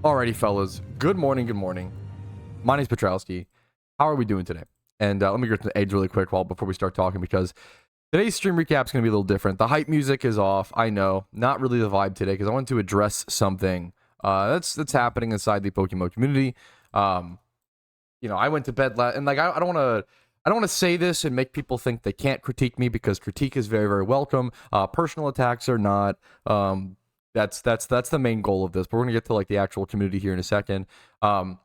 Alrighty, fellas. Good morning. Good morning. My name's Patrouski. How are we doing today? And let me get to the age really quick before we start talking, because today's stream recap is going to be a little different. The hype music is off. I know, not really the vibe today, because I wanted to address something that's happening inside the PokeMMO community. I went to bed and like I don't want to say this and make people think they can't critique me, because critique is very, very welcome. Personal attacks are not. That's the main goal of this. But we're gonna get to like the actual community here in a second. I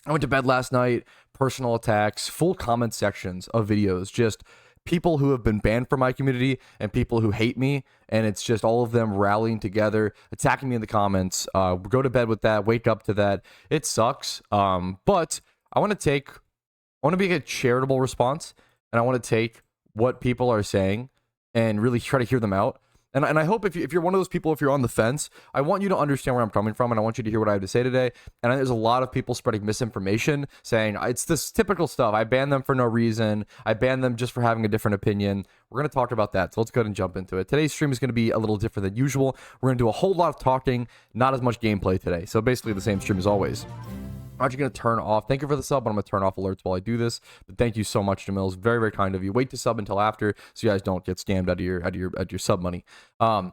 went to bed last night. Personal attacks, full comment sections of videos, just people who have been banned from my community and people who hate me, and it's just all of them rallying together, attacking me in the comments. Go to bed with that. Wake up to that. It sucks. But I want to be a charitable response, and I want to take what people are saying and really try to hear them out. And I hope if you're one of those people, if you're on the fence, I want you to understand where I'm coming from, and I want you to hear what I have to say today. And there's a lot of people spreading misinformation, saying it's this typical stuff. I banned them for no reason. I banned them just for having a different opinion. We're going to talk about that, so let's go ahead and jump into it. Today's stream is going to be a little different than usual. We're going to do a whole lot of talking, not as much gameplay today. So basically the same stream as always. I'm actually going to turn off. Thank you for the sub, but I'm going to turn off alerts while I do this. But thank you so much, Jamil. It's very, very kind of you. Wait to sub until after, so you guys don't get scammed out of your sub money. I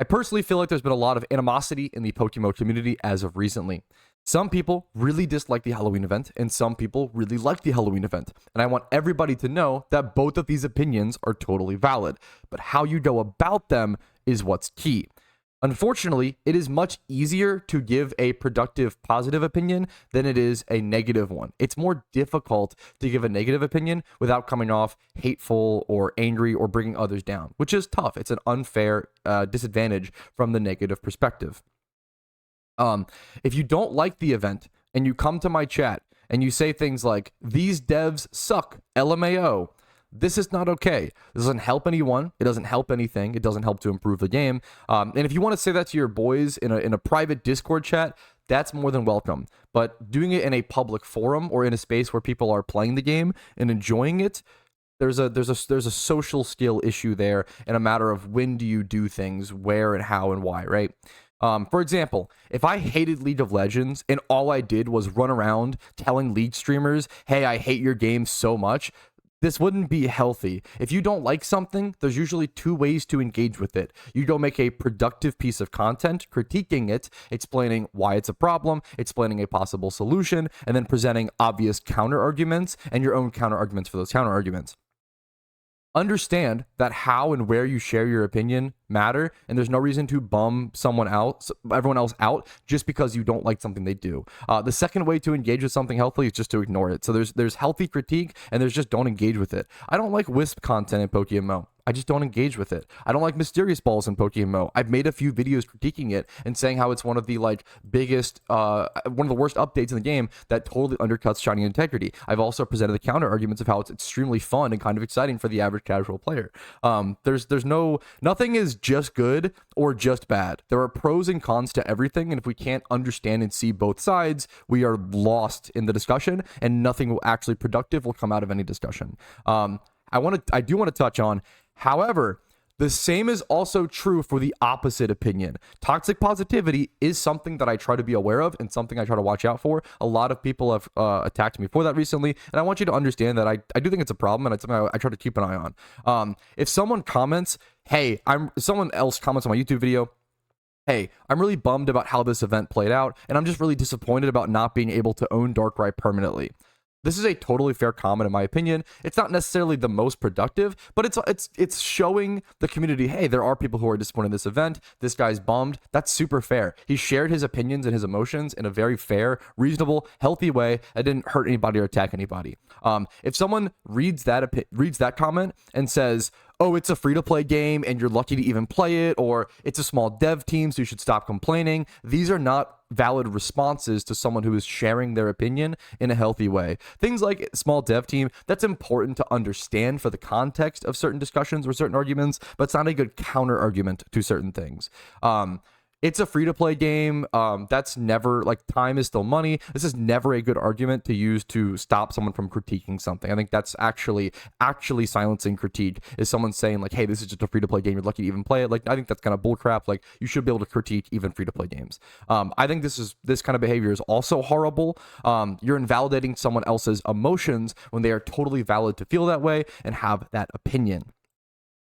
personally feel like there's been a lot of animosity in the PokeMMO community as of recently. Some people really dislike the Halloween event, and some people really like the Halloween event. And I want everybody to know that both of these opinions are totally valid. But how you go about them is what's key. Unfortunately, it is much easier to give a productive, positive opinion than it is a negative one. It's more difficult to give a negative opinion without coming off hateful or angry or bringing others down, which is tough. It's an unfair disadvantage from the negative perspective. If you don't like the event and you come to my chat and you say things like, "These devs suck, LMAO," this is not okay. This doesn't help anyone. It doesn't help anything. It doesn't help to improve the game. And if you want to say that to your boys in a private Discord chat, that's more than welcome. But doing it in a public forum or in a space where people are playing the game and enjoying it, there's a social skill issue there, and a matter of when do you do things, where and how and why, right? For example, if I hated League of Legends and all I did was run around telling League streamers, "Hey, I hate your game so much," this wouldn't be healthy. If you don't like something, there's usually two ways to engage with it. You go make a productive piece of content, critiquing it, explaining why it's a problem, explaining a possible solution, and then presenting obvious counter arguments and your own counter arguments for those counter arguments. Understand that how and where you share your opinion matter, and there's no reason to bum everyone else out just because you don't like something they do. The second way to engage with something healthily is just to ignore it. So there's healthy critique, and there's just don't engage with it. I don't like Wisp content in PokeMMO. I just don't engage with it. I don't like Mysterious Balls in PokeMMO. I've made a few videos critiquing it and saying how it's one of the biggest, one of the worst updates in the game that totally undercuts shiny integrity. I've also presented the counter arguments of how it's extremely fun and kind of exciting for the average casual player. Nothing is just good or just bad. There are pros and cons to everything, and if we can't understand and see both sides, we are lost in the discussion, and nothing actually productive will come out of any discussion. I do want to touch on, however, the same is also true for the opposite opinion. Toxic positivity is something that I try to be aware of and something I try to watch out for. A lot of people have attacked me for that recently, and I want you to understand that I do think it's a problem, and it's something I try to keep an eye on. If someone comments, someone else comments on my YouTube video, "Hey, I'm really bummed about how this event played out, and I'm just really disappointed about not being able to own Darkrai permanently." This is a totally fair comment, in my opinion. It's not necessarily the most productive, but it's showing the community, hey, there are people who are disappointed in this event. This guy's bummed. That's super fair. He shared his opinions and his emotions in a very fair, reasonable, healthy way that didn't hurt anybody or attack anybody. If someone reads that comment and says, "Oh, it's a free-to-play game and you're lucky to even play it," or "It's a small dev team, so you should stop complaining," these are not valid responses to someone who is sharing their opinion in a healthy way. Things like small dev team, that's important to understand for the context of certain discussions or certain arguments, but it's not a good counter argument to certain things. It's a free-to-play game. That's never, like, time is still money. This is never a good argument to use to stop someone from critiquing something. I think that's actually silencing critique, is someone saying, like, hey, this is just a free-to-play game, you're lucky to even play it. Like, I think that's kind of bullcrap. Like, you should be able to critique even free-to-play games. I think this kind of behavior is also horrible. You're invalidating someone else's emotions when they are totally valid to feel that way and have that opinion.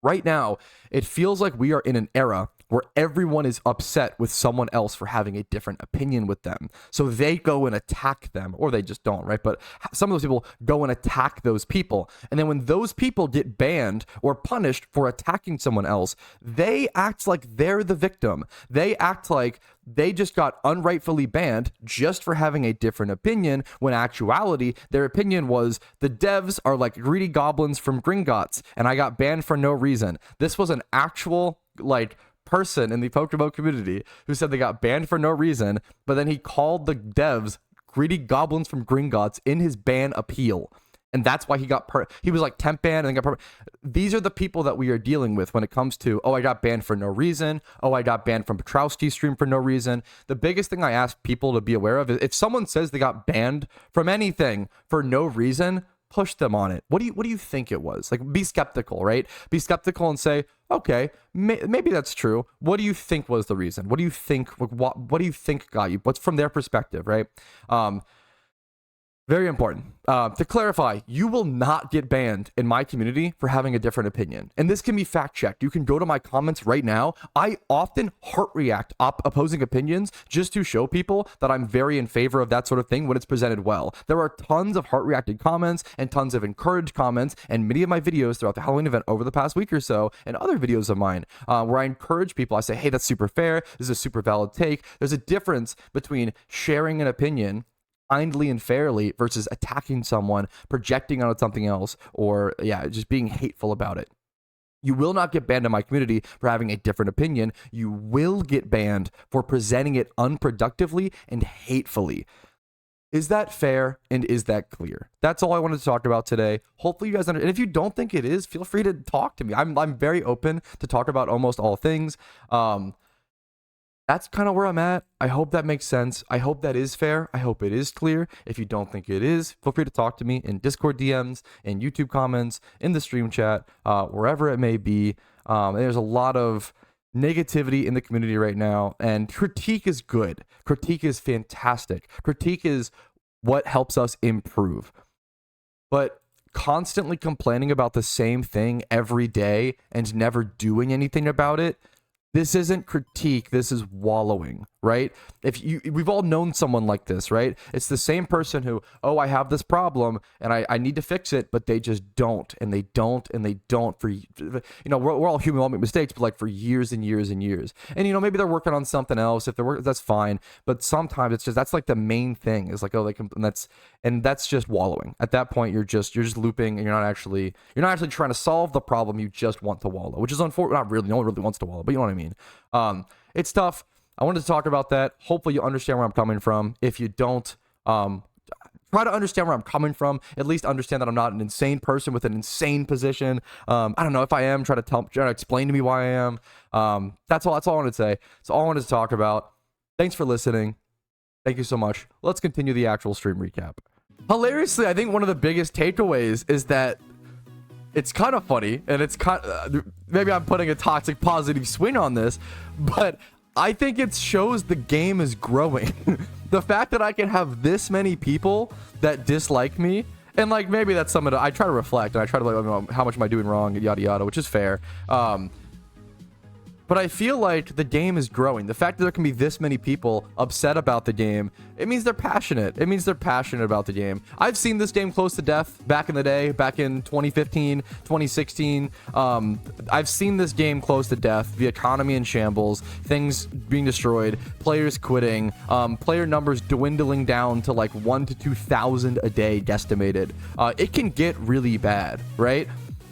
Right now, it feels like we are in an era where everyone is upset with someone else for having a different opinion with them. So they go and attack them, or they just don't, right? But some of those people go and attack those people. And then when those people get banned or punished for attacking someone else, they act like they're the victim. They act like they just got unrightfully banned just for having a different opinion, when actuality, their opinion was the devs are like greedy goblins from Gringotts, and I got banned for no reason. This was an actual, like, person in the PokeMMO community who said they got banned for no reason, but then he called the devs greedy goblins from Gringotts in his ban appeal. And that's why he got he was like temp banned and then got These are the people that we are dealing with when it comes to, oh, I got banned for no reason. Oh, I got banned from Patrouski's stream for no reason. The biggest thing I ask people to be aware of is, if someone says they got banned from anything for no reason, push them on it. What do you think it was? Like, be skeptical, right? Be skeptical and say, okay, maybe that's true. What do you think was the reason? What do you think? What do you think got you? What's from their perspective, right? Very important. To clarify, you will not get banned in my community for having a different opinion. And this can be fact checked. You can go to my comments right now. I often heart react opposing opinions just to show people that I'm very in favor of that sort of thing when it's presented well. There are tons of heart reacted comments and tons of encouraged comments, and many of my videos throughout the Halloween event over the past week or so, and other videos of mine, where I encourage people. I say, hey, that's super fair. This is a super valid take. There's a difference between sharing an opinion kindly and fairly versus attacking someone, projecting on something else, or just being hateful about it. You will not get banned in my community for having a different opinion. You will get banned for presenting it unproductively and hatefully. Is that fair, and is that clear? That's all I wanted to talk about today. Hopefully you guys understand. And if you don't think it is, feel free to talk to me. I'm very open to talk about almost all things. That's kind of where I'm at. I hope that makes sense. I hope that is fair. I hope it is clear. If you don't think it is, feel free to talk to me in Discord DMs, in YouTube comments, in the stream chat, wherever it may be. There's a lot of negativity in the community right now, and critique is good. Critique is fantastic. Critique is what helps us improve. But constantly complaining about the same thing every day and never doing anything about it, this isn't critique, this is wallowing, right? We've all known someone like this, right? It's the same person who, oh, I have this problem and I need to fix it, but they just don't, and they don't, and they don't for, we're all human, we all make mistakes, but like for years and years and years. And, maybe they're working on something else. If they're working, that's fine. But sometimes it's just, that's like the main thing is like, oh, and that's just wallowing. At that point, you're just looping, and you're not actually trying to solve the problem. You just want to wallow, which is unfortunate. Not really, no one really wants to wallow, but you know what I mean. It's tough. I wanted to talk about that. Hopefully you understand where I'm coming from. If you don't, try to understand where I'm coming from. At least understand that I'm not an insane person with an insane position. I don't know if I am. Try to explain to me why I am. That's all I wanted to say. That's all I wanted to talk about. Thanks for listening. Thank you so much. Let's continue the actual stream recap. Hilariously, I think one of the biggest takeaways is that it's kind of funny, and it's maybe I'm putting a toxic positive swing on this, but I think it shows the game is growing. The fact that I can have this many people that dislike me, and like maybe that's something I try to reflect, and I try to like, how much am I doing wrong, yada yada, which is fair. But I feel like the game is growing. The fact that there can be this many people upset about the game, it means they're passionate. It means they're passionate about the game. I've seen this game close to death back in the day, back in 2015, 2016. I've seen this game close to death, the economy in shambles, things being destroyed, players quitting, player numbers dwindling down to like 1,000 to 2,000 a day guesstimated. It can get really bad, right?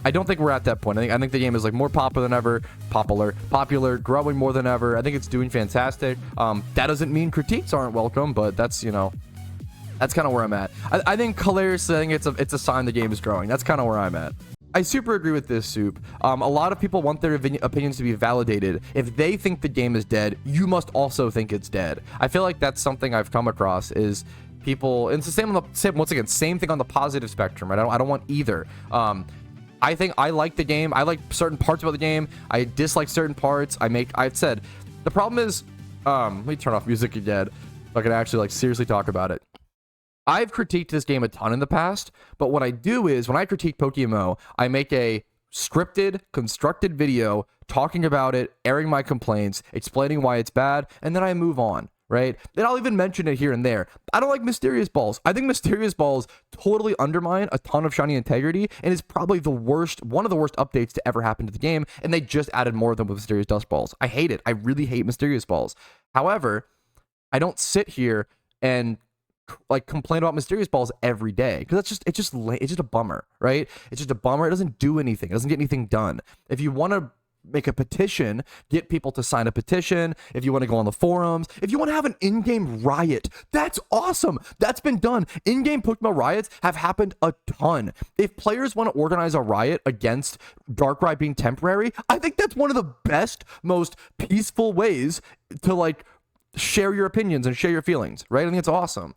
I don't think we're at that point. I think the game is like more popular than ever, popular, growing more than ever. I think it's doing fantastic. That doesn't mean critiques aren't welcome, but that's, that's kind of where I'm at. I think hilariously, I think it's a sign the game is growing. That's kind of where I'm at. I super agree with this, Soup. A lot of people want their opinions to be validated. If they think the game is dead, you must also think it's dead. I feel like that's something I've come across is people, and it's the same on the once again, same thing on the positive spectrum. Right? I don't want either. I think I like the game. I like certain parts about the game. I dislike certain parts. I've said the problem is, let me turn off music again so I can actually like seriously talk about it. I've critiqued this game a ton in the past, but what I do is when I critique PokeMMO, I make a scripted, constructed video talking about it, airing my complaints, explaining why it's bad, and then I move on, right? Then I'll even mention it here and there. I don't like Mysterious Balls. I think Mysterious Balls totally undermine a ton of shiny integrity and is probably one of the worst updates to ever happen to the game, and they just added more of them with Mysterious Dust Balls. I hate it. I really hate Mysterious Balls. However, I don't sit here and like complain about Mysterious Balls every day because it's just a bummer, right? It's just a bummer. It doesn't do anything. It doesn't get anything done. If you want to make a petition, get people to sign a petition. If you want to go on the forums, if you want to have an in-game riot, that's awesome. That's been done. In-game PokeMMO riots have happened a ton. If players want to organize a riot against Darkrai being temporary, I think that's one of the best, most peaceful ways to like share your opinions and share your feelings, right? I think it's awesome.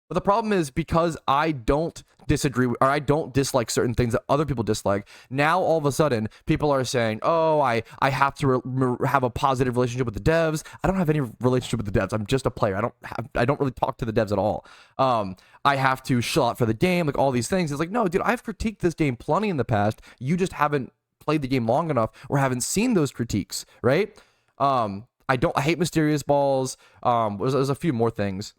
But the problem is because I don't disagree or I don't dislike certain things that other people dislike, now all of a sudden people are saying, oh, I have to have a positive relationship with the devs. I don't have any relationship with the devs. I'm just a player. I don't really talk to the devs at all. I have to shell out for the game, like all these things. It's like, no, dude, I've critiqued this game plenty in the past. You just haven't played the game long enough or haven't seen those critiques, right? I hate Mysterious Balls. There's a few more things.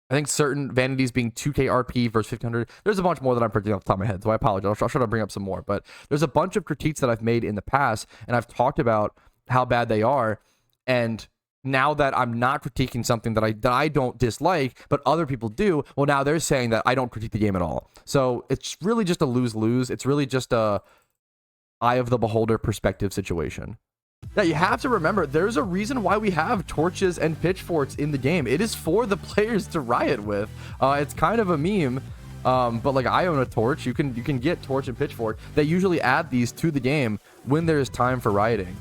I think certain vanities being 2k RP versus 1500. There's a bunch more that I'm predicting off the top of my head, so I apologize. I'll try to bring up some more. But there's a bunch of critiques that I've made in the past, and I've talked about how bad they are. And now that I'm not critiquing something that I don't dislike, but other people do, well, now they're saying that I don't critique the game at all. So it's really just a lose-lose. It's really just a eye of the beholder perspective situation. Yeah, you have to remember, there's a reason why we have torches and pitchforks in the game. It is for the players to riot with. It's kind of a meme, but like I own a torch. You can get torch and pitchfork. They usually add these to the game when there's time for rioting.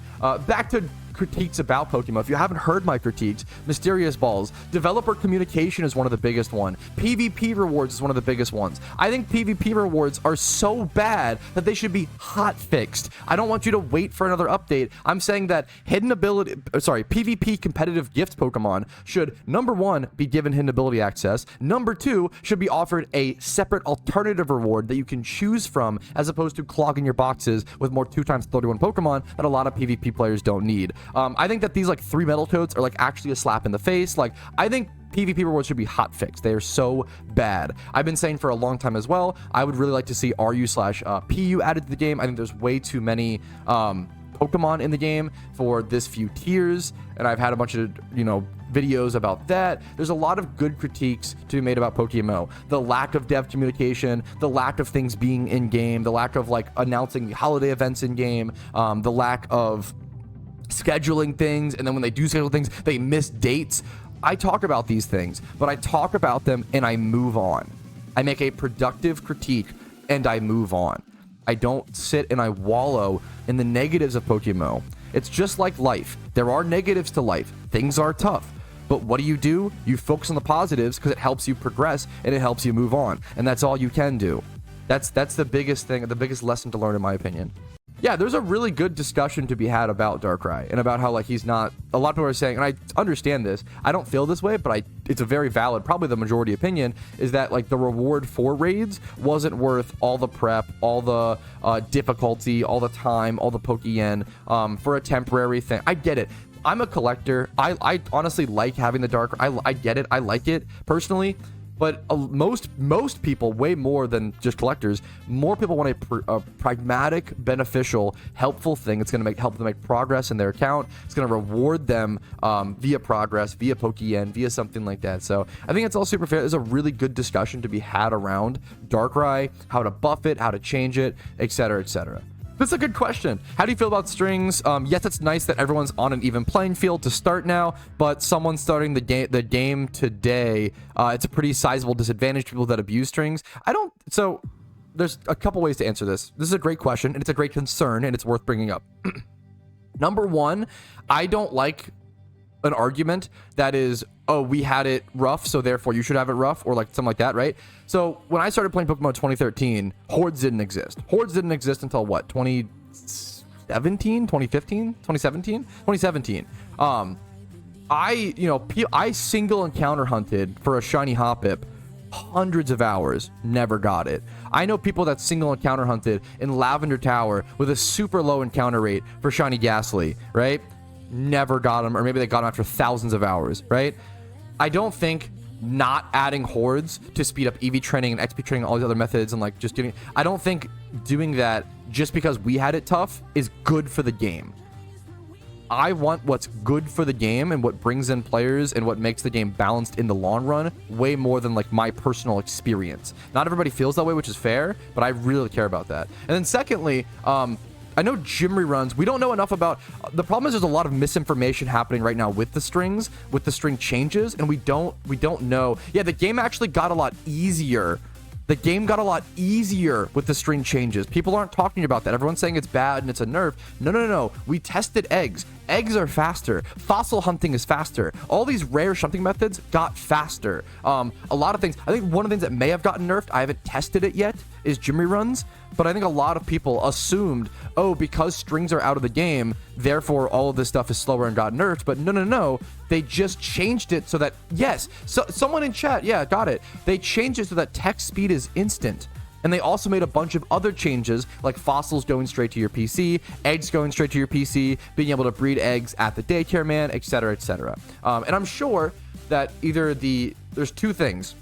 Back to critiques about PokeMMO. If you haven't heard my critiques, Mysterious Balls, developer communication is one of the biggest one. PvP rewards is one of the biggest ones. I think PvP rewards are so bad that they should be hot fixed. I don't want you to wait for another update. I'm saying that PvP competitive gift Pokemon should, number one, be given hidden ability access. Number two, should be offered a separate alternative reward that you can choose from as opposed to clogging your boxes with more 2x31 Pokemon that a lot of PvP players don't need. I think that these like 3 metal toads are like actually a slap in the face. Like I think PvP rewards should be hot fixed. They are so bad. I've been saying for a long time as well, I would really like to see RU/PU added to the game. I think there's way too many Pokemon in the game for this few tiers, and I've had a bunch of videos about that. There's a lot of good critiques to be made about PokeMMO. The lack of dev communication, the lack of things being in game, the lack of like announcing the holiday events in game, the lack of scheduling things, and then when they do schedule things, they miss dates. I talk about these things, but I talk about them and I move on. I make a productive critique and I move on. I don't sit and I wallow in the negatives of PokeMMO. It's just like life. There are negatives to life. Things are tough. But what do? You focus on the positives because it helps you progress and it helps you move on. And that's all you can do. That's the biggest thing, the biggest lesson to learn in my opinion. Yeah, there's a really good discussion to be had about Darkrai and about how like he's not, a lot of people are saying, and I understand this, I don't feel this way, but it's a very valid, probably the majority opinion, is that like the reward for raids wasn't worth all the prep, all the difficulty, all the time, all the Pokeyen for a temporary thing. I get it. I'm a collector. I honestly like having the Darkrai. I get it. I like it personally. But most people, way more than just collectors, more people want a pragmatic, beneficial, helpful thing. It's going to help them make progress in their account. It's going to reward them via progress, via Pokeyen, via something like that. So I think it's all super fair. There's a really good discussion to be had around Darkrai, how to buff it, how to change it, etc., etc. That's a good question. How do you feel about strings? Yes, it's nice that everyone's on an even playing field to start now, but someone starting the game today, it's a pretty sizable disadvantage to people that abuse strings. So there's a couple ways to answer this. This is a great question, and it's a great concern, and it's worth bringing up. Number one, I don't like an argument that is, oh, we had it rough, so therefore you should have it rough, or like something like that, right? So when I started playing Pokemon 2013, Hordes didn't exist. Hordes didn't exist until what, 2017, 2015, 2017, 2017. I single encounter hunted for a shiny Hoppip hundreds of hours, never got it. I know people that single encounter hunted in Lavender Tower with a super low encounter rate for shiny Ghastly, right? Never got them, or maybe they got them after thousands of hours, right? I don't think not adding hordes to speed up EV training and XP training and all these other methods and like just doing, I don't think doing that just because we had it tough is good for the game. I want what's good for the game and what brings in players and what makes the game balanced in the long run way more than like my personal experience. Not everybody feels that way, which is fair, but I really care about that. And then secondly, I know gym reruns, we don't know enough about, the problem is there's a lot of misinformation happening right now with the strings, with the string changes, and we don't know. Yeah, the game actually got a lot easier. The game got a lot easier with the string changes. People aren't talking about that. Everyone's saying it's bad and it's a nerf. No. We tested eggs. Eggs are faster. Fossil hunting is faster. All these rare hunting methods got faster. A lot of things. I think one of the things that may have gotten nerfed, I haven't tested it yet, is gym reruns. But I think a lot of people assumed, oh, because strings are out of the game, therefore all of this stuff is slower and got nerfed. But no. They just changed it so that, yes, so someone in chat, yeah, got it. They changed it so that text speed is instant. And they also made a bunch of other changes, like fossils going straight to your PC, eggs going straight to your PC, being able to breed eggs at the daycare man, etc., etc. And I'm sure that there's two things.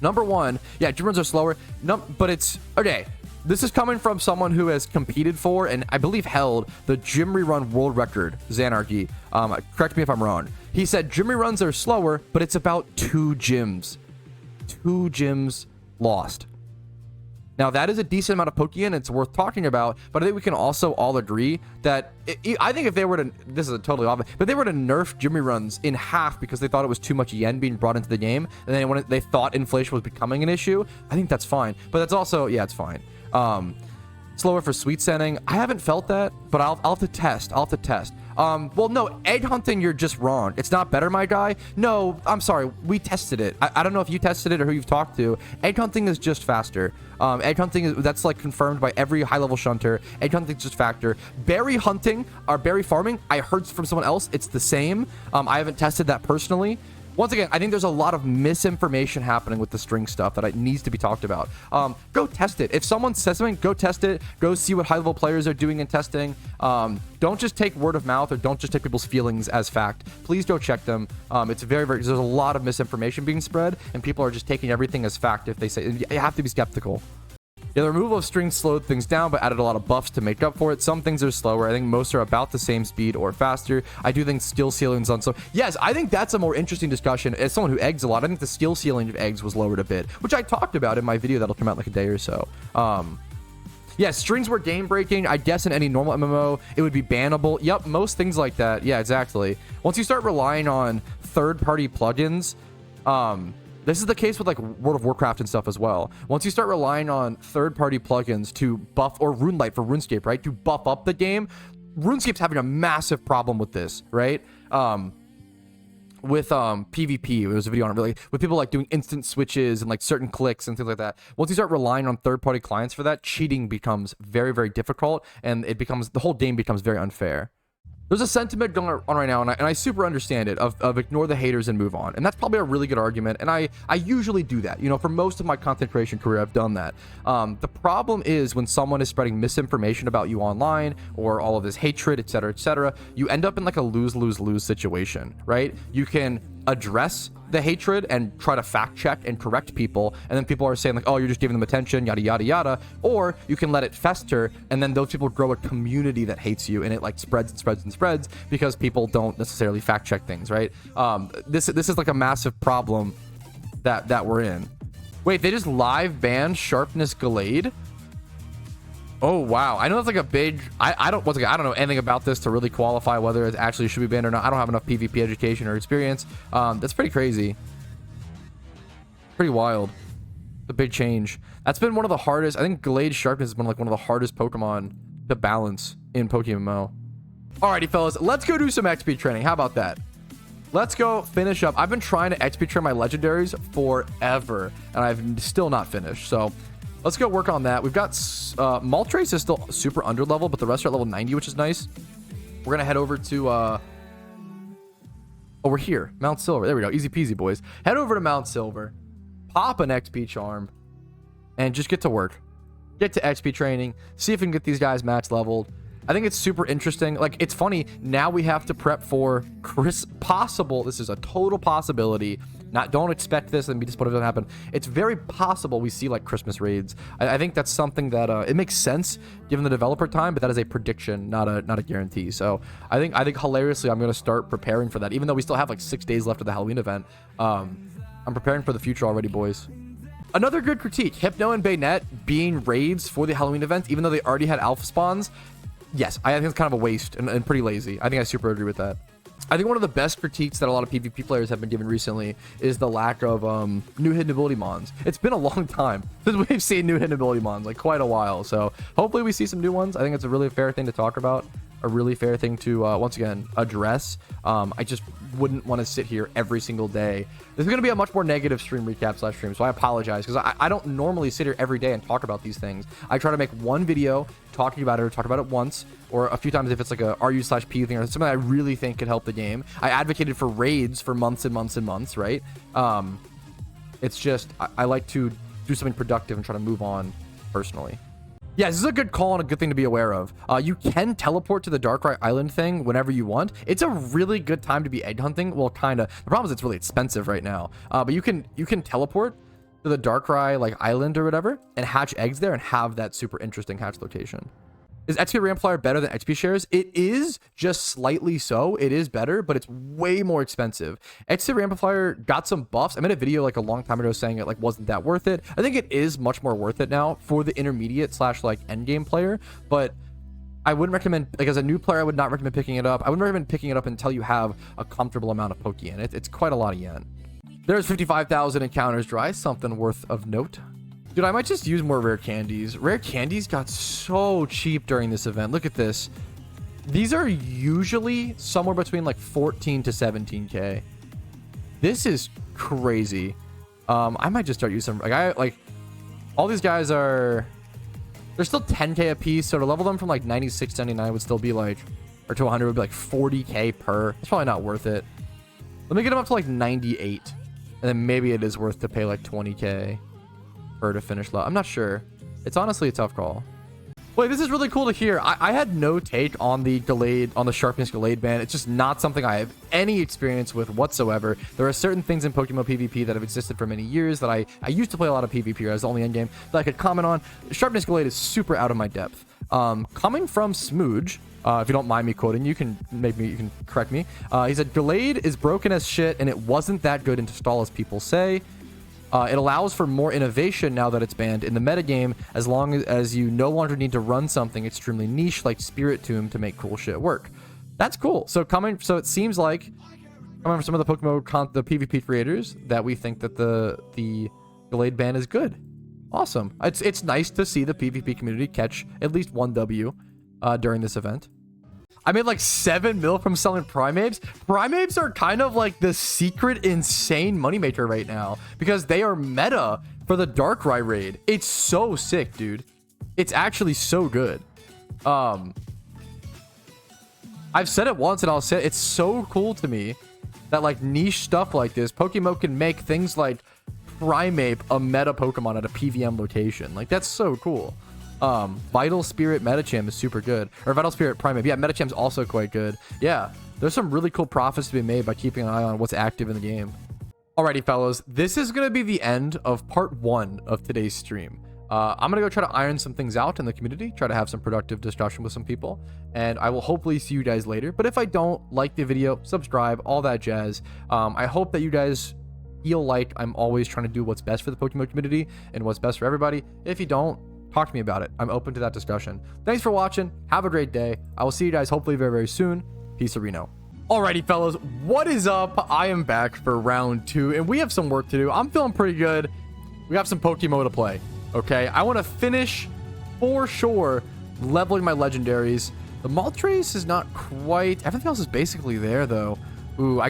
Number one, yeah, gym runs are slower, but it's, okay, this is coming from someone who has competed for, and I believe held, the gym rerun world record, Xanarchy. Correct me if I'm wrong. He said gym reruns are slower, but it's about 2 gyms. 2 gyms lost. Now, that is a decent amount of Pokeyen. It's worth talking about, but I think we can also all agree that I think if they were to, this is a totally off, but they were to nerf Jimmy runs in half because they thought it was too much yen being brought into the game, and then when they thought inflation was becoming an issue, I think that's fine. But that's also, yeah, it's fine. Slower for sweet sending. I haven't felt that, but I'll have to test. Well, no, egg hunting, you're just wrong. It's not better, my guy. No, I'm sorry. We tested it. I don't know if you tested it or who you've talked to. Egg hunting is just faster. Egg hunting, that's like confirmed by every high-level shunter. Egg hunting is just faster. Berry hunting, or berry farming, I heard from someone else. It's the same. I haven't tested that personally. Once again, I think there's a lot of misinformation happening with the string stuff that needs to be talked about. Go test it. If someone says something, go test it. Go see what high-level players are doing in testing. Don't just take word of mouth or don't just take people's feelings as fact. Please go check them. It's very, there's a lot of misinformation being spread, and people are just taking everything as fact if they say, you have to be skeptical. Yeah, the removal of strings slowed things down, but added a lot of buffs to make up for it. Some things are slower. I think most are about the same speed or faster. I do think skill ceilings on so. Yes, I think that's a more interesting discussion. As someone who eggs a lot, I think the skill ceiling of eggs was lowered a bit, which I talked about in my video that'll come out in like a day or so. Yeah, strings were game breaking. I guess in any normal MMO, it would be bannable. Yep, most things like that. Yeah, exactly. Once you start relying on third-party plugins, this is the case with like World of Warcraft and stuff as well. Once you start relying on third-party plugins to buff, or RuneLite for RuneScape, right? To buff up the game, RuneScape's having a massive problem with this, right? With PvP, there was a video on it, really, with people like doing instant switches and like certain clicks and things like that. Once you start relying on third-party clients for that, cheating becomes very, very difficult, and the whole game becomes very unfair. There's a sentiment going on right now, and I super understand it, of ignore the haters and move on. And that's probably a really good argument, and I usually do that. You know, for most of my content creation career, I've done that. The problem is when someone is spreading misinformation about you online, or all of this hatred, etc., you end up in like a lose-lose-lose situation, right? You can address the hatred and try to fact check and correct people, and then people are saying like, oh, you're just giving them attention, yada yada yada. Or you can let it fester, and then those people grow a community that hates you, and it like spreads because people don't necessarily fact check things, right? This is like a massive problem that we're in. Wait, they just live banned Sharpness Gallade? Oh wow, I know that's like a big, I don't know anything about this to really qualify whether it actually should be banned or not. I don't have enough PvP education or experience. That's pretty crazy. Pretty wild. The big change. That's been one of the hardest. I think Gallade Sharpness has been like one of the hardest Pokemon to balance in PokeMMO. Alrighty, fellas, let's go do some XP training. How about that? Let's go finish up. I've been trying to XP train my legendaries forever, and I've still not finished. So let's go work on that. We've got Moltres is still super under level, but the rest are at level 90, which is nice. We're gonna head over to oh, we're here, Mount Silver. There we go, easy peasy, boys. Head over to Mount Silver, pop an XP charm, and just get to work. Get to XP training, see if we can get these guys max leveled. I think it's super interesting. Like, it's funny, now we have to prep for possible, this is a total possibility. Don't expect this and be disappointed if it doesn't happen. It's very possible we see like Christmas raids. I think that's something that it makes sense given the developer time, but that is a prediction, not a guarantee. So I think hilariously, I'm gonna start preparing for that, even though we still have like 6 days left of the Halloween event. I'm preparing for the future already, boys. Another good critique: Hypno and Bayonet being raids for the Halloween event, even though they already had alpha spawns. Yes, I think it's kind of a waste and pretty lazy. I think I super agree with that. I think one of the best critiques that a lot of PvP players have been given recently is the lack of new hidden ability mons. It's been a long time since we've seen new hidden ability mons, like quite a while. So hopefully we see some new ones. I think it's a really fair thing to talk about, a really fair thing to once again address. I just wouldn't want to sit here every single day. This is going to be a much more negative stream recap / stream, so I apologize, because I don't normally sit here every day and talk about these things. I try to make one video talking about it, or talk about it once or a few times if it's like a RU/P thing or something I really think could help the game. I advocated for raids for months and months and months, right? It's just I like to do something productive and try to move on personally. Yeah, this is a good call and a good thing to be aware of. You can teleport to the Darkrai Island thing whenever you want. It's a really good time to be egg hunting. Well, kind of. The problem is it's really expensive right now. But you can teleport to the Darkrai like island or whatever and hatch eggs there and have that super interesting hatch location. Is EXP Reamplifier better than XP shares? It is, just slightly so. It is better, but it's way more expensive. EXP Reamplifier got some buffs. I made a video like a long time ago saying it like wasn't that worth it. I think it is much more worth it now for the intermediate / like end game player, but I wouldn't recommend, like as a new player, I would not recommend picking it up. I wouldn't recommend picking it up until you have a comfortable amount of Pokeyen. It's quite a lot of yen. There's 55,000 encounters dry, something worth of note. Dude, I might just use more rare candies. Rare candies got so cheap during this event. Look at this. These are usually somewhere between like 14 to 17k. This is crazy. I might just start using some, like all these guys are, they're still 10k a piece. So to level them from like 96 to 99 would still be like, or to 100 would be like 40k per. It's probably not worth it. Let me get them up to like 98. And then maybe it is worth to pay like 20k. To finish low. I'm not sure. It's honestly a tough call. Wait, this is really cool to hear. I had no take on the Sharpness Gallade Banned. It's just not something I have any experience with whatsoever. There are certain things in PokeMMO PvP that have existed for many years that I used to play a lot of PvP as the only endgame that I could comment on. Sharpness Gallade is super out of my depth. Coming from Smooge, if you don't mind me quoting, you can correct me. He said Gallade is broken as shit and it wasn't that good into stall as people say. It allows for more innovation now that it's banned in the metagame, as long as you no longer need to run something extremely niche like Spirit Tomb to make cool shit work. That's cool. So it seems like coming from some of the PokeMMO the PvP creators that we think that the Gallade Banned is good. Awesome. It's nice to see the PvP community catch at least one W during this event. I made like 7 mil from selling Primeapes. Primeapes are kind of like the secret insane moneymaker right now because they are meta for the Darkrai raid. It's so sick, dude. It's actually so good. I've said it once and I'll say it. It's so cool to me that like niche stuff like this, PokeMMO can make things like Primeape a meta Pokemon at a PVM location. Like that's so cool. Vital Spirit Metacham is super good, or Vital Spirit Primeape. Yeah, Metacham's also quite good. Yeah, there's some really cool profits to be made by keeping an eye on what's active in the game. Alrighty, fellas, this is gonna be the end of part 1 of today's stream. I'm gonna go try to iron some things out in the community, try to have some productive discussion with some people, and I will hopefully see you guys later. But if I don't, like the video, subscribe, all that jazz. I hope that you guys feel like I'm always trying to do what's best for the PokeMMO community and what's best for everybody. If you don't, talk to me about it. I'm open to that discussion. Thanks for watching. Have a great day. I will see you guys hopefully very, very soon. Peace, Reno. Alrighty, fellas, what is up? I am back for round 2, and we have some work to do. I'm feeling pretty good. we have some PokeMMO to play. Okay, I want to finish for sure leveling my legendaries. The Moltres is not quite. Everything else is basically there though. Ooh,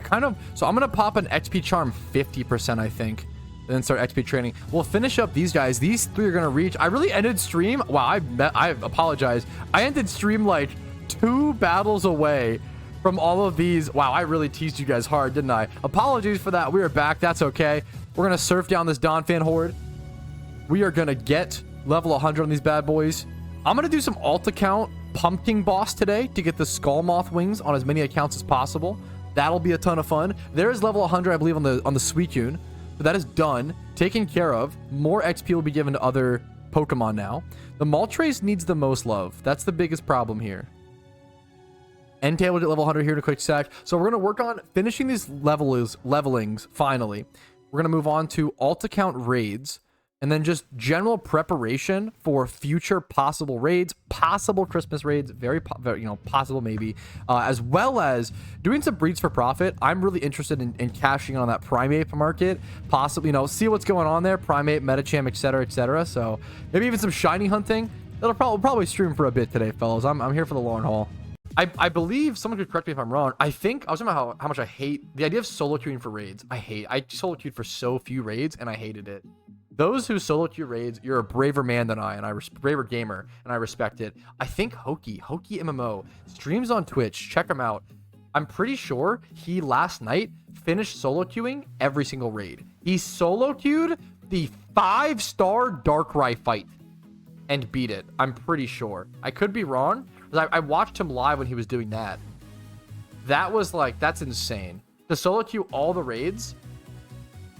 so I'm gonna pop an XP charm 50%, I think, and then start XP training. We'll finish up these guys. These 3 are gonna reach. I really ended stream. Wow, I apologize. I ended stream like 2 battles away from all of these. Wow, I really teased you guys hard, didn't I? Apologies for that. We are back. That's okay. We're gonna surf down this Donphan horde. We are gonna get level 100 on these bad boys. I'm gonna do some alt account pumpkin boss today to get the skull moth wings on as many accounts as possible. That'll be a ton of fun. There is level 100, I believe, on the Suicune. So that is done, taken care of. More XP will be given to other Pokemon now. The Moltres needs the most love. That's the biggest problem here. Entei will get level 100 here in a quick sec. So we're going to work on finishing these levelings finally. We're going to move on to alt account raids. And then just general preparation for future possible raids, possible Christmas raids, very possible maybe, as well as doing some breeds for profit. I'm really interested in cashing on that Primeape market, possibly, see what's going on there, Primeape, Metacham, etc., etc. So maybe even some shiny hunting. That'll probably stream for a bit today, fellas. I'm here for the long haul. I believe, someone could correct me if I'm wrong, I think, I was talking about how much I hate the idea of solo queuing for raids. I solo queued for so few raids, and I hated it. Those who solo queue raids, you're a braver man than I, and braver gamer, and I respect it. I think Hoki MMO streams on Twitch. Check him out. I'm pretty sure he last night finished solo queuing every single raid. He solo queued the 5-star Darkrai fight and beat it. I'm pretty sure. I could be wrong, because I watched him live when he was doing that. That was like, that's insane. To solo queue all the raids,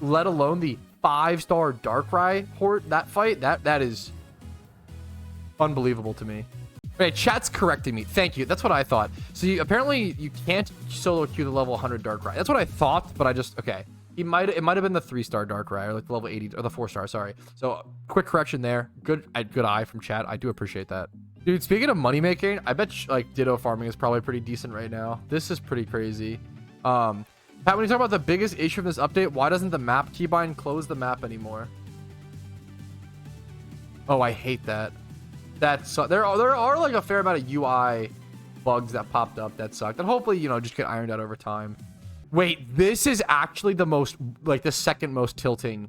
let alone the 5-star Darkrai horde, that fight, that is unbelievable to me. Okay, chat's correcting me. Thank you. That's what I thought. So apparently you can't solo queue the level 100 Darkrai. That's what I thought, but okay. It might have been the 3-star Darkrai, or like the level 80, or the 4-star, sorry. So quick correction there. Good eye from chat. I do appreciate that. Dude, speaking of money making, I bet like Ditto farming is probably pretty decent right now. This is pretty crazy. Pat, when you talk about the biggest issue of this update, why doesn't the map keybind close the map anymore? Oh, I hate that. There are like a fair amount of UI bugs that popped up that sucked, and hopefully, just get ironed out over time. Wait, this is actually the second most tilting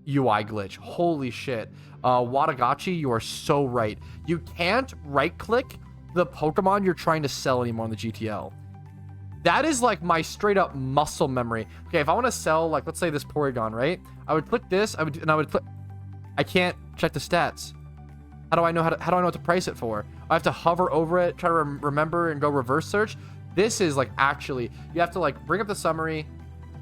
UI glitch. Holy shit. Watagachi, you are so right. You can't right click the Pokemon you're trying to sell anymore on the GTL. That is like my straight up muscle memory. Okay, if I want to sell, like, let's say this Porygon, right? I would click this, I would click. I can't check the stats. How do I know how do I know what to price it for? I have to hover over it, try to remember, and go reverse search. This is like, actually, you have to like bring up the summary,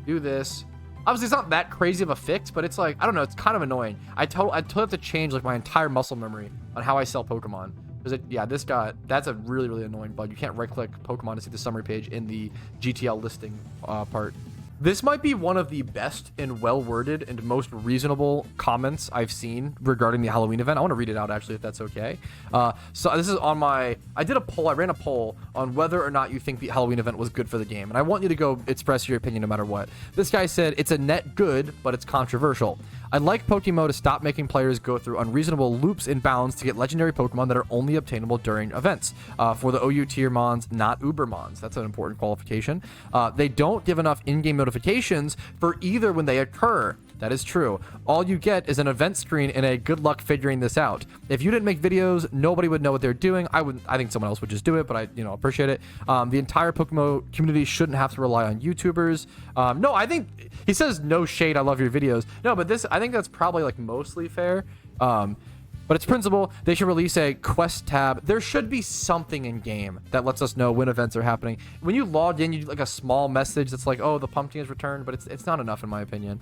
do this. Obviously, it's not that crazy of a fix, but it's like, I don't know, it's kind of annoying. I totally have to change like my entire muscle memory on how I sell Pokemon. Because that's a really, really annoying bug. You can't right-click Pokemon to see the summary page in the GTL listing part. This might be one of the best and well-worded and most reasonable comments I've seen regarding the Halloween event. I want to read it out, actually, if that's okay. So this is on I ran a poll on whether or not you think the Halloween event was good for the game. And I want you to go express your opinion no matter what. This guy said, it's a net good, but it's controversial. I'd like PokeMMO to stop making players go through unreasonable loops and bounds to get legendary Pokemon that are only obtainable during events. For the OU tier mons, not Uber mons. That's an important qualification. They don't give enough in-game notifications for either when they occur. That is true. All you get is an event screen and a good luck figuring this out. If you didn't make videos, nobody would know what they're doing. I think someone else would just do it, but I appreciate it. The entire PokeMMO community shouldn't have to rely on YouTubers. No, I think he says no shade. I love your videos. No, but I think that's probably like mostly fair. But it's principle. They should release a quest tab. There should be something in game that lets us know when events are happening. When you log in, you do like a small message that's like, oh, the pumpkin is returned, but it's not enough in my opinion.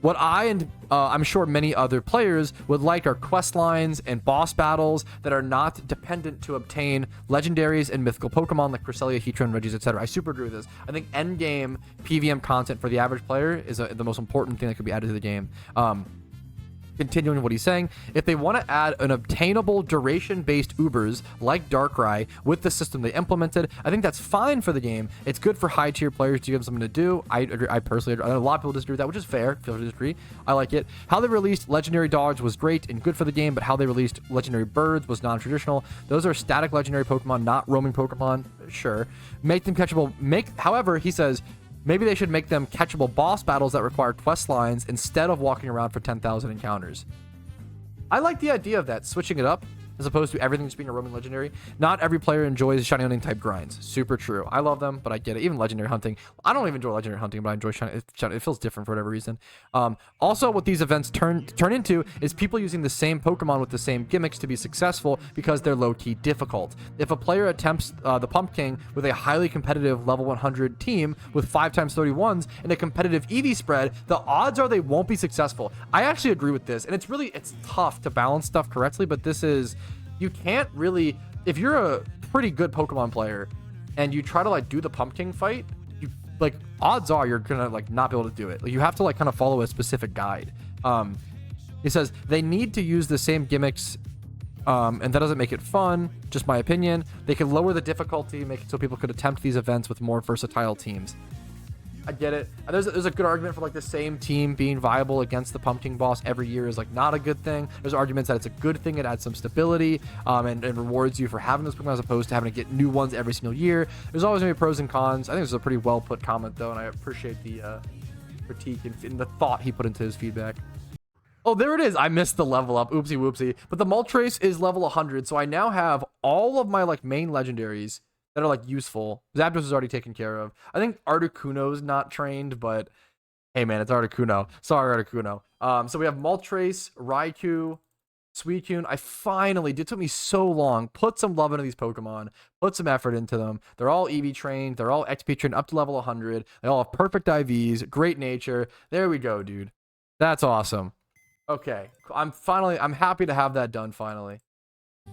What I'm sure many other players would like are quest lines and boss battles that are not dependent to obtain legendaries and mythical Pokemon like Cresselia, Heatran, Regis, etc. I super agree with this. I think endgame PVM content for the average player is the most important thing that could be added to the game. Continuing what he's saying, if they want to add an obtainable duration-based Ubers like Darkrai with the system they implemented, I think that's fine for the game. It's good for high-tier players to give them something to do. I agree. I personally agree. I know a lot of people disagree with that, which is fair. Feel free to disagree. I like it. How they released legendary dogs was great and good for the game, but how they released legendary birds was non-traditional. Those are static legendary Pokemon, not roaming Pokemon. Sure. Make them catchable. However, he says, maybe they should make them catchable boss battles that require quest lines instead of walking around for 10,000 encounters. I like the idea of that, switching it up as opposed to everything just being a roaming legendary. Not every player enjoys shiny hunting type grinds. Super true. I love them, but I get it. Even legendary hunting. I don't even enjoy legendary hunting, but I enjoy shiny. It feels different for whatever reason. Also, what these events turn into is people using the same Pokemon with the same gimmicks to be successful because they're low-key difficult. If a player attempts the Pumpking with a highly competitive level 100 team with 5x31s in a competitive EV spread, the odds are they won't be successful. I actually agree with this, and it's tough to balance stuff correctly, but this is... You can't really, if you're a pretty good Pokemon player and you try to like do the Pumpkin fight, you like odds are you're gonna like not be able to do it. Like, you have to like kind of follow a specific guide. He says they need to use the same gimmicks, and that doesn't make it fun. Just my opinion. They could lower the difficulty, make it so people could attempt these events with more versatile teams. I get it. There's a good argument for like the same team being viable against the Pumpkin boss every year is like not a good thing. There's arguments that it's a good thing. It adds some stability and rewards you for having those Pokemon as opposed to having to get new ones every single year. There's always gonna be pros and cons. I think this is a pretty well put comment though, and I appreciate the critique and the thought he put into his feedback. Oh, there it is. I missed the level up. Oopsie whoopsie. But the Moltres is level 100, so I now have all of my like main legendaries that are like useful. Zapdos is already taken care of. I think Articuno's not trained, but hey man, it's Articuno. Sorry, Articuno. So we have Moltres, Raikou, Suicune. I finally, it took me so long, put some love into these Pokemon, put some effort into them. They're all EV trained. They're all XP trained up to level 100. They all have perfect IVs, great nature. There we go, dude. That's awesome. Okay, I'm happy to have that done finally.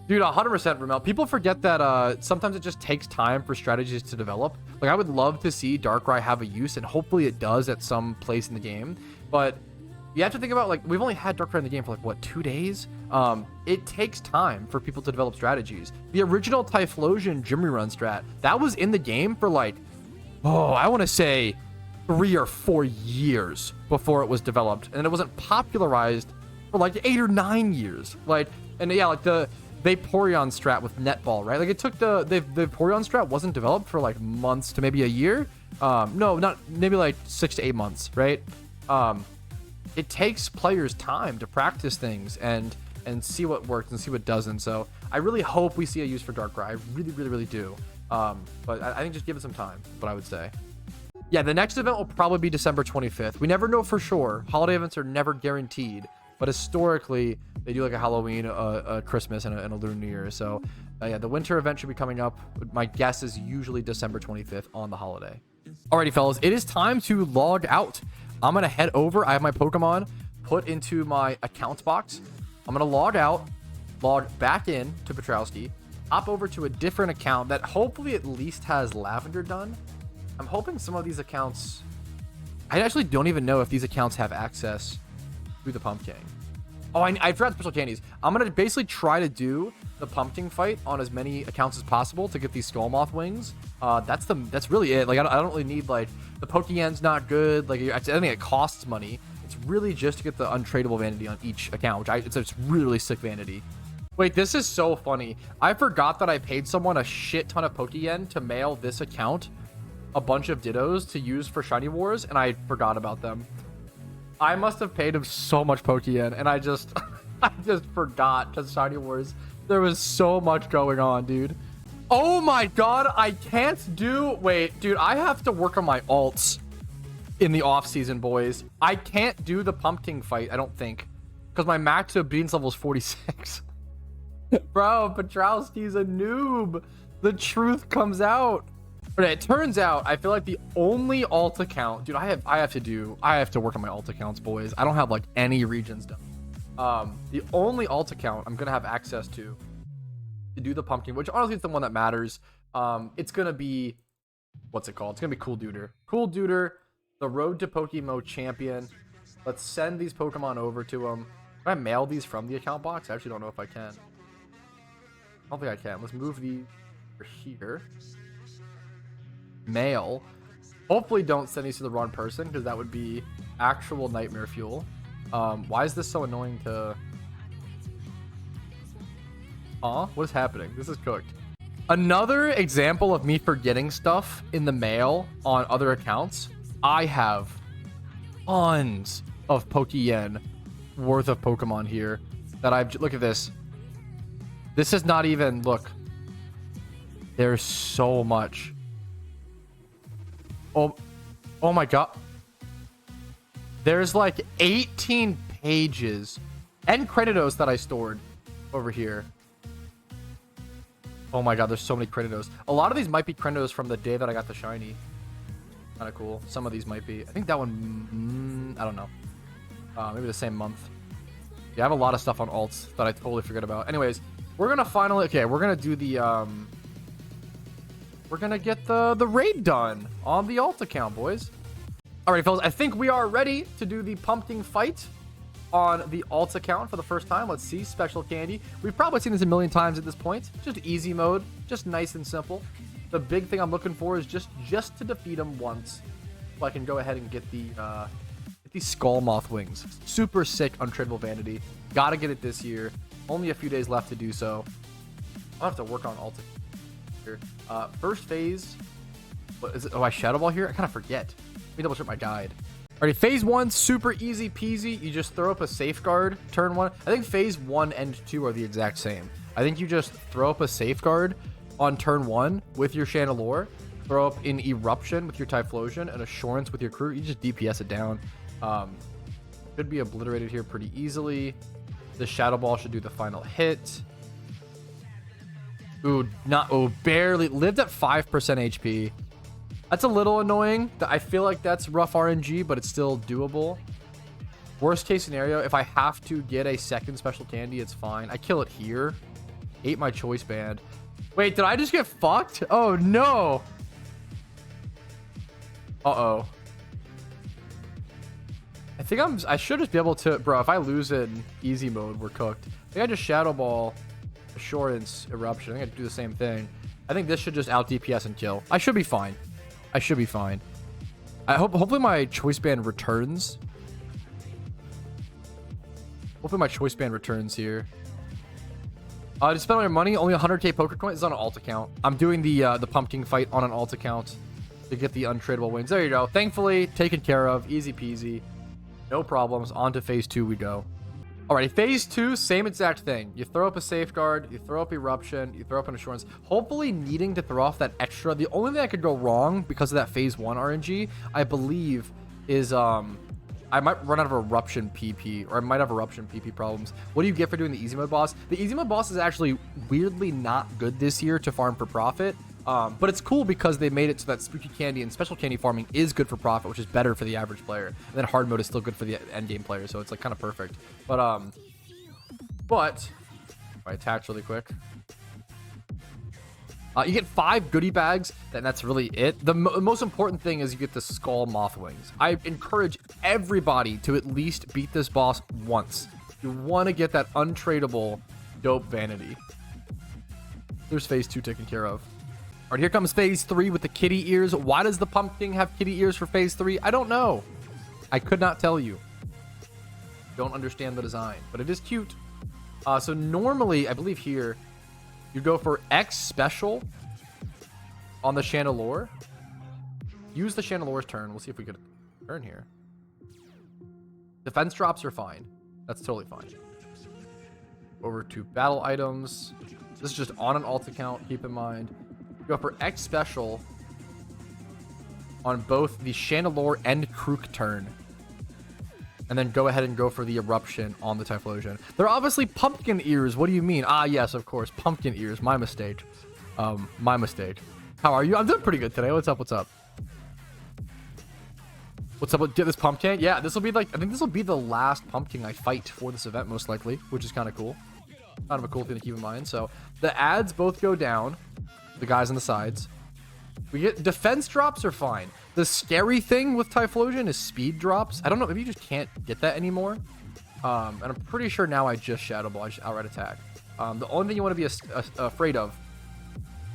Dude, 100% Ramel. People forget that sometimes it just takes time for strategies to develop. Like, I would love to see Darkrai have a use, and hopefully it does at some place in the game. But you have to think about, like, we've only had Darkrai in the game for, like, what, 2 days? It takes time for people to develop strategies. The original Typhlosion Gym Run strat, that was in the game for, like, I want to say 3 or 4 years before it was developed. And it wasn't popularized for, like, 8 or 9 years. Like, and yeah, like, the Vaporeon strat with Netball, right? Like, it took the Vaporeon strat wasn't developed for like months to maybe a year. No, not maybe like 6 to 8 months, right? It takes players time to practice things and see what works and see what doesn't. So I really hope we see a use for Darkrai. I really do. But I think just give it some time, what I would say. Yeah, the next event will probably be December 25th. We never know for sure. Holiday events are never guaranteed, but historically they do like a Halloween, a Christmas, and a Lunar New Year. So yeah, the winter event should be coming up. My guess is usually December 25th on the holiday. Alrighty, fellas, it is time to log out. I'm gonna head over. I have my Pokemon put into my accounts box. I'm gonna log out, log back in to Patrouski, hop over to a different account that hopefully at least has Lavender done. I'm hoping some of these accounts, I actually don't even know if these accounts have access to the Pumpkin. Oh, I forgot special candies. I'm gonna basically try to do the Pumpkin fight on as many accounts as possible to get these Skullmoth wings. That's really it. Like, I don't really need, like, the Pokeyen's not good. Like, I think it costs money. It's really just to get the untradeable vanity on each account, which it's really sick vanity. Wait, this is so funny. I forgot that I paid someone a shit ton of Pokeyen to mail this account a bunch of Dittos to use for Shiny Wars, and I forgot about them. I must have paid him so much Pokeyen, and I just forgot, because Shiny Wars, there was so much going on, dude. Oh my god, I can't do... Wait, dude, I have to work on my alts in the off-season, boys. I can't do the Pumpkin fight, I don't think, because my max obedience level is 46. Bro, Patrouski's a noob. The truth comes out. But it turns out, I feel like the only alt account, dude, I have to work on my alt accounts, boys. I don't have like any regions done. The only alt account I'm gonna have access to do the Pumpkin, which honestly is the one that matters. It's gonna be, what's it called? It's gonna be Cool Duder. Cool Duder, the Road to PokeMMO champion. Let's send these Pokemon over to him. I mail these from the account box? I actually don't know if I can. I don't think I can. Let's move the here. Mail. Hopefully don't send these to the wrong person, because that would be actual nightmare fuel. Why is this so annoying to... What is happening? This is cooked. Another example of me forgetting stuff in the mail on other accounts. I have tons of Pokeyen worth of Pokemon here that I've... Look at this. This is not even... Look. There's so much. Oh my god. There's like 18 pages and Creditos that I stored over here. Oh my god, there's so many Creditos. A lot of these might be Creditos from the day that I got the shiny. Kind of cool. Some of these might be. I think that one, I don't know. Maybe the same month. Yeah, I have a lot of stuff on alts that I totally forget about. Anyways, we're gonna finally... Okay, we're gonna do the... We're gonna get the raid done on the alt account, boys. Alright, fellas, I think we are ready to do the pumpkin fight on the alt account for the first time. Let's see. Special candy. We've probably seen this a million times at this point. Just easy mode. Just nice and simple. The big thing I'm looking for is just to defeat him once, so I can go ahead and get the skull moth wings. Super sick untradeable vanity. Gotta get it this year. Only a few days left to do so. I'll have to work on alt. First phase. What is it? Oh, I shadow ball here. I kind of forget. Let me double check my guide. Alrighty, phase 1, super easy peasy. You just throw up a safeguard turn 1. I think phase 1 and 2 are the exact same. I think you just throw up a safeguard on turn 1 with your Chandelure, throw up an eruption with your Typhlosion, and assurance with your crew. You just DPS it down. Should be obliterated here pretty easily. The shadow ball should do the final hit. Ooh, barely lived at 5% HP. That's a little annoying. I feel like that's rough RNG, but it's still doable. Worst case scenario, if I have to get a second special candy, it's fine. I kill it here. Ate my choice band. Wait, did I just get fucked? Oh no. Uh-oh. I think I should just be able to, bro, if I lose in easy mode, we're cooked. I think I just shadow ball assurance eruption. I think I do the same thing. I think this should just out DPS and kill. I should be fine. I should be fine. Hopefully my choice band returns. Hopefully my choice band returns here. To spend all your money, only 100k poker coins is on an alt account. I'm doing the pumpkin fight on an alt account to get the untradeable wins. There you go. Thankfully taken care of. Easy peasy. No problems. On to phase 2 we go. Alrighty, phase 2, same exact thing. You throw up a safeguard, you throw up eruption, you throw up an assurance. Hopefully needing to throw off that extra. The only thing that could go wrong because of that phase 1 RNG, I believe, is I might run out of eruption PP, or I might have eruption PP problems. What do you get for doing the easy mode boss? The easy mode boss is actually weirdly not good this year to farm for profit. But it's cool because they made it so that spooky candy and special candy farming is good for profit, which is better for the average player. And then hard mode is still good for the end game player, so it's like kind of perfect. But if I attach really quick, you get 5 goodie bags, and that's really it. The most important thing is you get the skull moth wings. I encourage everybody to at least beat this boss once. You want to get that untradeable dope vanity. There's phase 2 taken care of. All right, here comes phase 3 with the kitty ears. Why does the pumpkin have kitty ears for phase 3? I don't know. I could not tell you. Don't understand the design, but it is cute. So normally, I believe here, you go for X special on the Chandelure. Use the Chandelure's turn. We'll see if we could turn here. Defense drops are fine. That's totally fine. Over to battle items. This is just on an alt account. Keep in mind. Go for X special on both the Chandelure and Krook turn. And then go ahead and go for the eruption on the Typhlosion. They're obviously pumpkin ears. What do you mean? Ah, yes, of course. Pumpkin ears. My mistake. My mistake. How are you? I'm doing pretty good today. What's up? What's up? What's up? Get this pumpkin? Yeah, this will be like, I think this will be the last pumpkin I fight for this event, most likely, which is kind of cool. Kind of a cool thing to keep in mind. So the ads both go down. The guys on the sides. We get defense drops are fine. The scary thing with Typhlosion is speed drops. I don't know, maybe you just can't get that anymore. And I'm pretty sure now I just Shadow Ball. I just outright attack. The only thing you want to be afraid of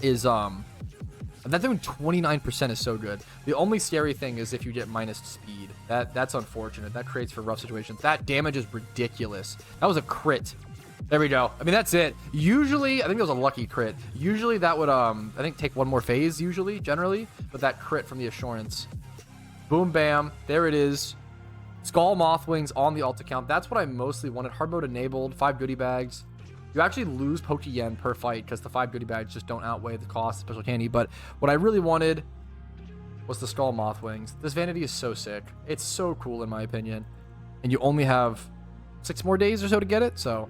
is that doing 29% is so good. The only scary thing is if you get minus speed. That's unfortunate. That creates for rough situations. That damage is ridiculous. That was a crit. There we go. I mean, that's it. Usually, I think it was a lucky crit. Usually that would, I think, take one more phase, usually, generally. But that crit from the Assurance. Boom, bam. There it is. Skull Mothwings on the alt account. That's what I mostly wanted. Hard mode enabled. 5 goodie bags. You actually lose Pokeyen per fight because the 5 goodie bags just don't outweigh the cost of special candy. But what I really wanted was the Skull Mothwings. This vanity is so sick. It's so cool in my opinion. And you only have 6 more days or so to get it. So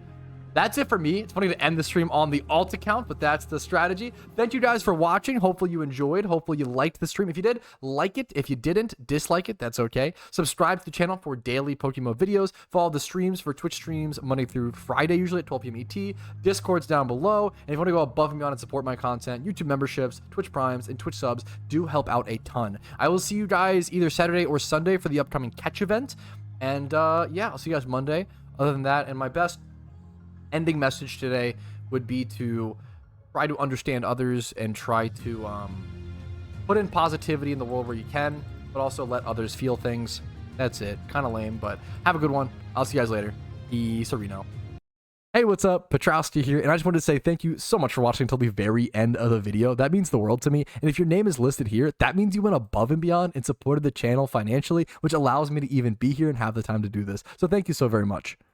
that's it for me. It's funny to end the stream on the alt account, but that's the strategy. Thank you guys for watching. Hopefully you enjoyed. Hopefully you liked the stream. If you did, like it. If you didn't, dislike it. That's okay. Subscribe to the channel for daily PokeMMO videos. Follow the streams for Twitch streams Monday through Friday, usually at 12 p.m. ET. Discord's down below. And if you want to go above and beyond and support my content, YouTube memberships, Twitch Primes, and Twitch subs do help out a ton. I will see you guys either Saturday or Sunday for the upcoming catch event. And yeah, I'll see you guys Monday. Other than that, and my best ending message today would be to try to understand others and try to put in positivity in the world where you can, but also let others feel things. That's it. Kind of lame, but have a good one. I'll see you guys later. Peace, Reno. Hey, what's up? Patrouski here, and I just wanted to say thank you so much for watching until the very end of the video. That means the world to me, and if your name is listed here, that means you went above and beyond and supported the channel financially, which allows me to even be here and have the time to do this. So thank you so very much.